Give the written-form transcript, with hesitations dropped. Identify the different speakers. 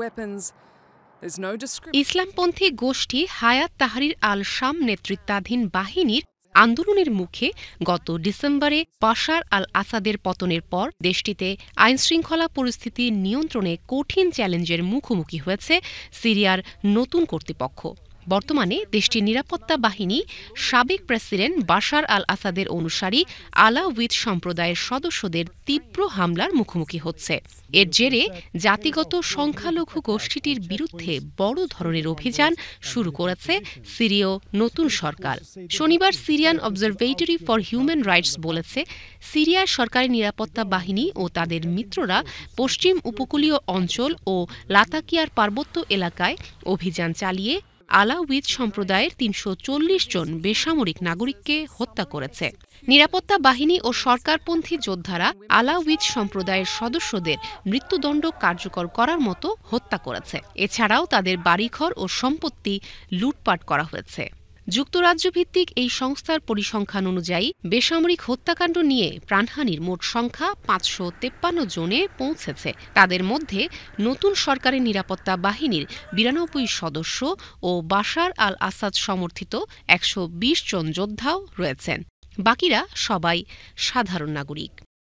Speaker 1: weapons.
Speaker 2: ইসলামপন্থী গোষ্ঠী হায়াত তাহরির আল শাম নেতৃত্বাধীন বাহিনীর আন্দোলনের মুখে গত ডিসেম্বরে বাশার আল আসাদের পতনের পর দেশটিতে আইনশৃঙ্খলা পরিস্থিতি নিয়ন্ত্রণে কঠিন চ্যালেঞ্জের মুখোমুখি হয়েছে সিরিয়ার নতুন কর্তৃপক্ষ। বর্তমানে দেশটির নিরাপত্তা বাহিনী সাবেক প্রেসিডেন্ট বাশার আল আসাদের অনুসারী আলাউইদ সম্প্রদায়ের সদস্যদের তীব্র হামলার মুখোমুখি হচ্ছে। এর জেরে জাতিগত সংখ্যালঘু গোষ্ঠীটির বিরুদ্ধে বড় ধরনের অভিযান শুরু করেছে সিরীয় নতুন সরকার। শনিবার Syrian observatory for human rights বলেছে, সিরিয়ার সরকারি নিরাপত্তা বাহিনী ও তাদের মিত্ররা পশ্চিম উপকূলীয় অঞ্চল ও লাতাকিয়ার পার্বত্য এলাকায় অভিযান চালিয়ে আলাউইদ সম্প্রদায়ের ৩৪০ জন বেসামরিক নাগরিককে হত্যা করেছে। নিরাপত্তা বাহিনী ও সরকারপন্থী যোদ্ধারা আলাউইদ সম্প্রদায়ের সদস্যদের মৃত্যুদণ্ড কার্যকর করার মতো হত্যা করেছে। এছাড়াও তাদের বাড়িঘর ও সম্পত্তি লুটপাট করা হয়েছে। যুক্তরাজ্যভিত্তিক এই সংস্থার পরিসংখ্যান অনুযায়ী বেসামরিক হত্যাকাণ্ড নিয়ে প্রাণহানির মোট সংখ্যা ৫৫৩ জনে পৌঁছেছে। তাদের মধ্যে নতুন সরকারি নিরাপত্তা বাহিনীর ৯২ সদস্য ও বাশার আল আসাদ সমর্থিত ১২০ জন যোদ্ধাও রয়েছেন। বাকিরা সবাই সাধারণ নাগরিক।